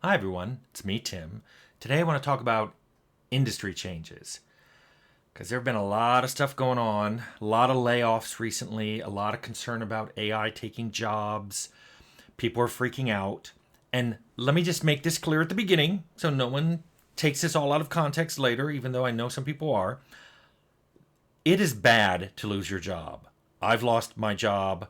Hi everyone, it's me, Tim. Today I want to talk about industry changes because there have been a lot of stuff going on, a lot of layoffs recently, a lot of concern about AI taking jobs. People are freaking out. And let me just make this clear at the beginning so no one takes this all out of context later, even though I know some people are. It is bad to lose your job. I've lost my job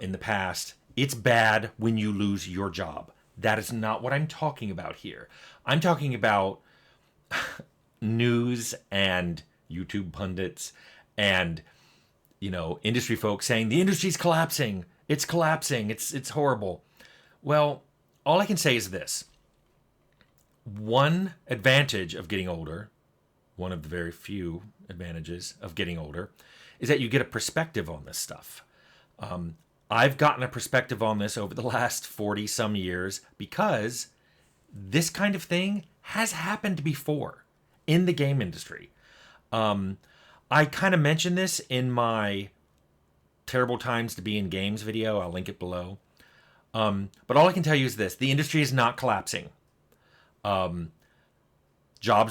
in the past. It's bad when you lose your job. That is not what I'm talking about here. I'm talking about news and YouTube pundits and industry folks saying the industry's collapsing. It's collapsing. It's horrible. Well, all I can say is this. One advantage of getting older, one of the very few advantages of getting older, is that you get a perspective on this stuff. I've gotten a perspective on this over the last 40 some years because this kind of thing has happened before in the game industry. I kind of mentioned this in my Terrible Times to Be in Games video. I'll link it below. But all I can tell you is this. The industry is not collapsing. Jobs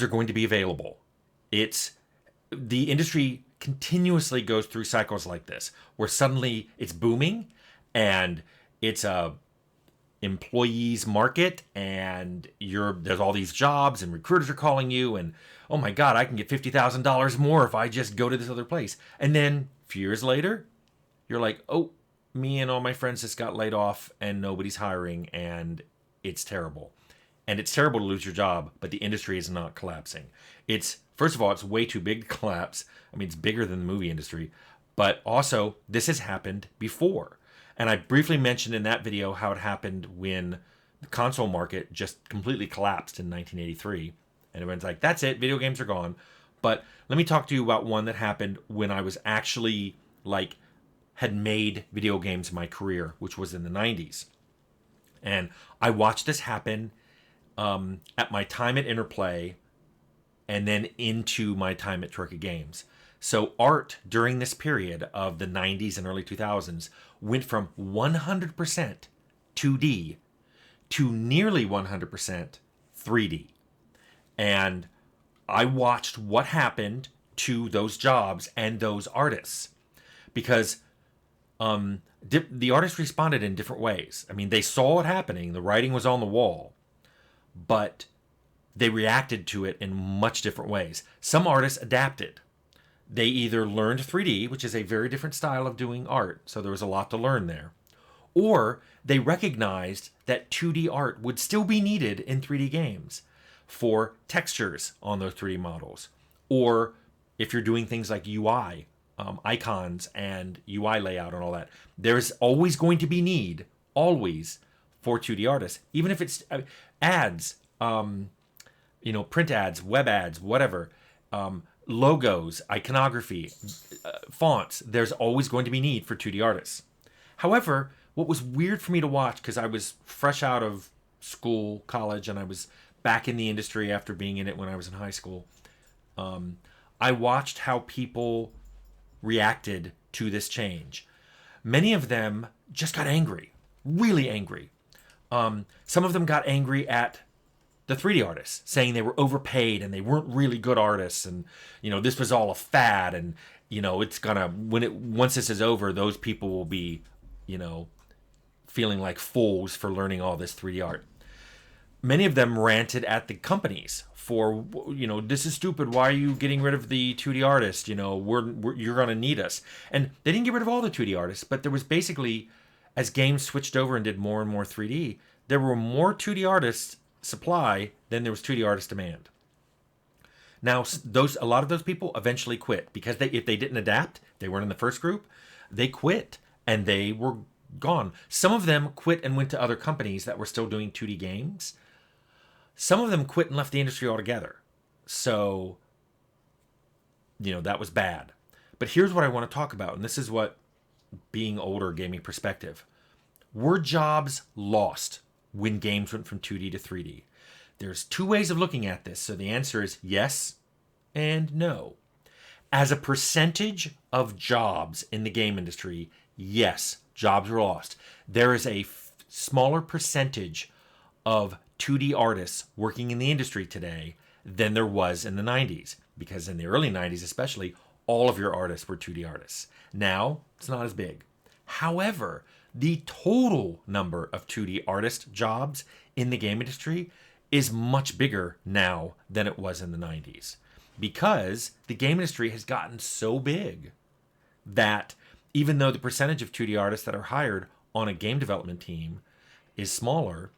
are going to be available. The industry continuously goes through cycles like this where suddenly it's booming and it's a employees market and there's all these jobs and recruiters are calling you and oh my god, I can get $50,000 more if I just go to this other place. And then a few years later you're like, oh, me and all my friends just got laid off and nobody's hiring and it's terrible. And it's terrible to lose your job, but the industry is not collapsing. First of all, it's way too big to collapse. I mean, it's bigger than the movie industry. But also, this has happened before. And I briefly mentioned in that video how it happened when the console market just completely collapsed in 1983. And everyone's like, that's it, video games are gone. But let me talk to you about one that happened when I was actually, had made video games my career, which was in the 90s. And I watched this happen at my time at Interplay and then into my time at Turkey Games. So art during this period of the 90s and early 2000s went from 100% 2D to nearly 100% 3D. And I watched what happened to those jobs and those artists because the artists responded in different ways. I mean, they saw it happening. The writing was on the wall. But they reacted to it in much different ways. Some artists adapted. They either learned 3D, which is a very different style of doing art, so there was a lot to learn there, or they recognized that 2D art would still be needed in 3D games for textures on those 3D models, or if you're doing things like UI, icons and UI layout and all that, there's always going to be need, always, for 2D artists, even if it's ads, print ads, web ads, whatever, logos, iconography, fonts. There's always going to be need for 2D artists. However, what was weird for me to watch, because I was fresh out of school, college, and I was back in the industry after being in it when I was in high school, I watched how people reacted to this change. Many of them just got angry, really angry. Some of them got angry at the 3D artists, saying they were overpaid and they weren't really good artists, and this was all a fad, and it's gonna once this is over, those people will be feeling like fools for learning all this 3D art. Many of them ranted at the companies for this is stupid. Why are you getting rid of the 2D artists? You're gonna need us. And they didn't get rid of all the 2D artists, but there was basically, as games switched over and did more and more 3D, there were more 2D artists supply than there was 2D artist demand. Now, a lot of those people eventually quit because if they didn't adapt, they weren't in the first group, they quit and they were gone. Some of them quit and went to other companies that were still doing 2D games. Some of them quit and left the industry altogether. So, that was bad. But here's what I want to talk about, and this is what being older gave me perspective. Were jobs lost when games went from 2D to 3D? There's two ways of looking at this, so the answer is yes and no. As a percentage of jobs in the game industry, yes, jobs were lost. There is a smaller percentage of 2D artists working in the industry today than there was in the 90s. Because in the early 90s, especially, all of your artists were 2D artists. Now, it's not as big. However, the total number of 2D artist jobs in the game industry is much bigger now than it was in the 90s. Because the game industry has gotten so big that even though the percentage of 2D artists that are hired on a game development team is smaller,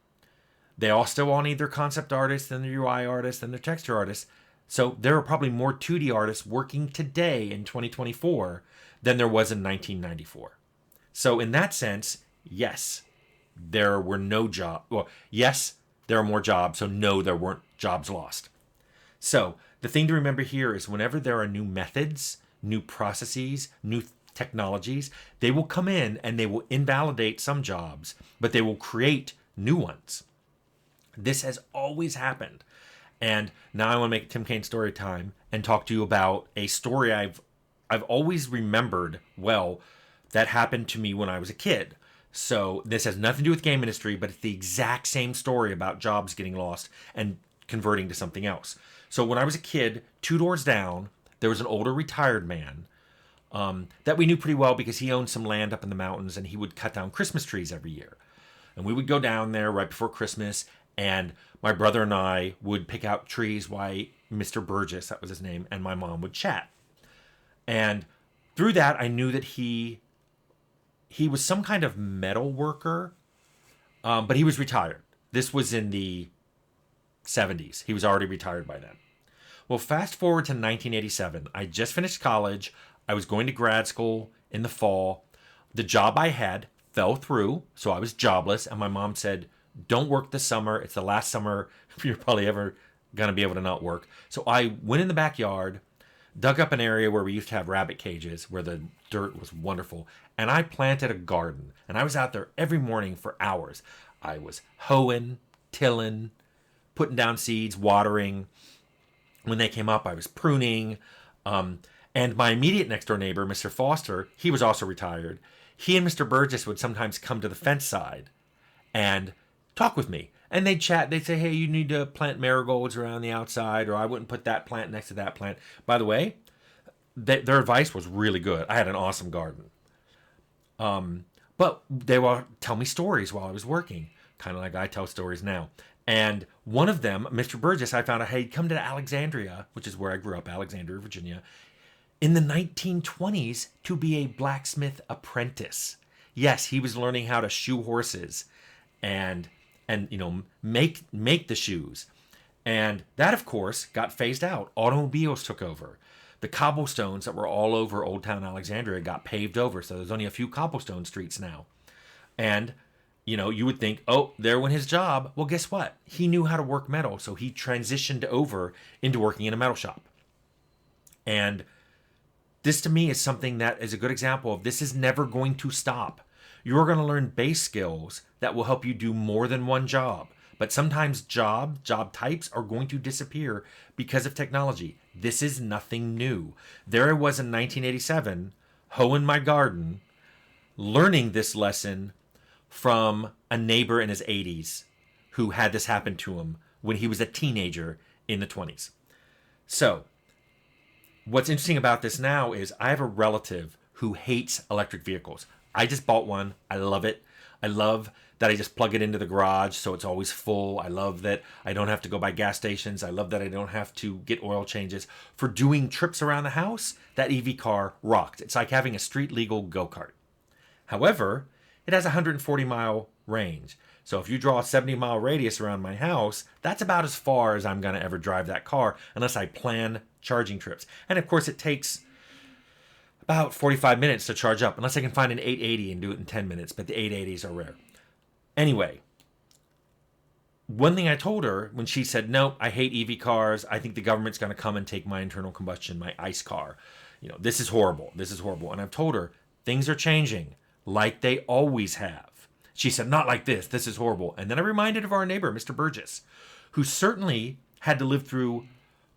they all still all need their concept artists and their UI artists and their texture artists. So there are probably more 2D artists working today in 2024 than there was in 1994. So in that sense, yes, there were no jobs. Well, yes, there are more jobs. So no, there weren't jobs lost. So the thing to remember here is whenever there are new methods, new processes, new technologies, they will come in and they will invalidate some jobs, but they will create new ones. This has always happened. And now I want to make Tim Kaine story time and talk to you about a story I've always remembered well that happened to me when I was a kid. So this has nothing to do with game industry, but it's the exact same story about jobs getting lost and converting to something else. So when I was a kid, 2 doors down, there was an older retired man that we knew pretty well because he owned some land up in the mountains and he would cut down Christmas trees every year. And we would go down there right before Christmas, and my brother and I would pick out trees while Mr. Burgess, that was his name, and my mom would chat. And through that, I knew that he was some kind of metal worker, but he was retired. This was in the 70s. He was already retired by then. Well, fast forward to 1987. I just finished college. I was going to grad school in the fall. The job I had fell through, so I was jobless, and my mom said, don't work this summer. It's the last summer you're probably ever going to be able to not work. So I went in the backyard, dug up an area where we used to have rabbit cages, where the dirt was wonderful, and I planted a garden. And I was out there every morning for hours. I was hoeing, tilling, putting down seeds, watering. When they came up, I was pruning. And my immediate next door neighbor, Mr. Foster, he was also retired. He and Mr. Burgess would sometimes come to the fence side and talk with me. And they'd chat. They'd say, hey, you need to plant marigolds around the outside, or I wouldn't put that plant next to that plant. By the way, their advice was really good. I had an awesome garden. But they would tell me stories while I was working, kind of like I tell stories now. And one of them, Mr. Burgess, I found out he'd come to Alexandria, which is where I grew up, Alexandria, Virginia, in the 1920s to be a blacksmith apprentice. Yes, he was learning how to shoe horses and make the shoes. And that, of course, got phased out. Automobiles took over. The cobblestones that were all over Old Town Alexandria got paved over, so there's only a few cobblestone streets now. And you would think, oh, there went his job. Well, guess what? He knew how to work metal, so he transitioned over into working in a metal shop. And this, to me, is something that is a good example of this is never going to stop. You're going to learn base skills that will help you do more than one job. But sometimes job types are going to disappear because of technology. This is nothing new. There I was in 1987, hoeing my garden, learning this lesson from a neighbor in his 80s who had this happen to him when he was a teenager in the 20s. So, what's interesting about this now is I have a relative who hates electric vehicles. I just bought one. I love it. I love that I just plug it into the garage so it's always full. I love that I don't have to go by gas stations. I love that I don't have to get oil changes. For doing trips around the house, that EV car rocked. It's like having a street legal go-kart. However, it has a 140-mile range. So if you draw a 70-mile radius around my house, that's about as far as I'm going to ever drive that car unless I plan charging trips. And of course, it takes about 45 minutes to charge up, unless I can find an 880 and do it in 10 minutes, but the 880s are rare. Anyway, one thing I told her when she said, no, I hate EV cars. I think the government's going to come and take my internal combustion, my ICE car. This is horrible. This is horrible. And I've told her, things are changing like they always have. She said, not like this. This is horrible. And then I reminded of our neighbor, Mr. Burgess, who certainly had to live through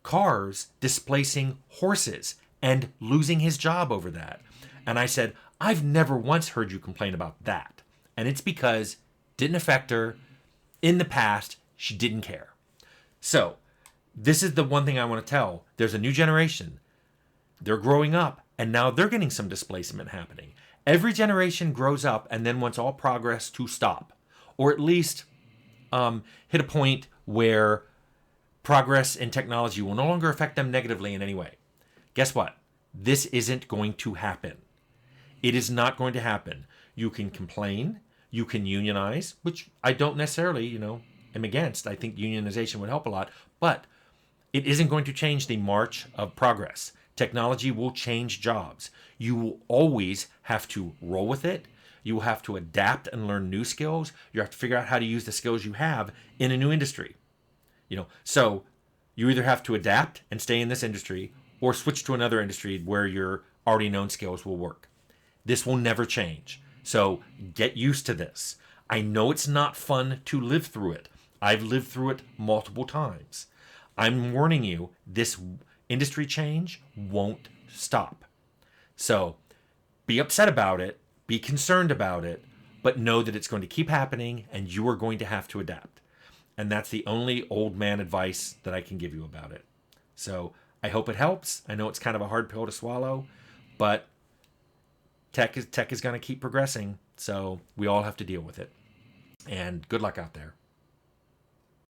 cars displacing horses and losing his job over that. And I said, I've never once heard you complain about that. And it's because it didn't affect her. In the past, she didn't care. So, this is the one thing I want to tell. There's a new generation. They're growing up, and now they're getting some displacement happening. Every generation grows up and then wants all progress to stop, or at least hit a point where progress in technology will no longer affect them negatively in any way. Guess what? This isn't going to happen. It is not going to happen. You can complain, you can unionize, which I don't necessarily, am against. I think unionization would help a lot, but it isn't going to change the march of progress. Technology will change jobs. You will always have to roll with it. You will have to adapt and learn new skills. You have to figure out how to use the skills you have in a new industry. So you either have to adapt and stay in this industry or switch to another industry where your already known skills will work. This will never change. So get used to this. I know it's not fun to live through it. I've lived through it multiple times. I'm warning you, this industry change won't stop. So be upset about it, be concerned about it, but know that it's going to keep happening and you are going to have to adapt. And that's the only old man advice that I can give you about it. So I hope it helps. I know it's kind of a hard pill to swallow, but tech is going to keep progressing. So we all have to deal with it. And good luck out there.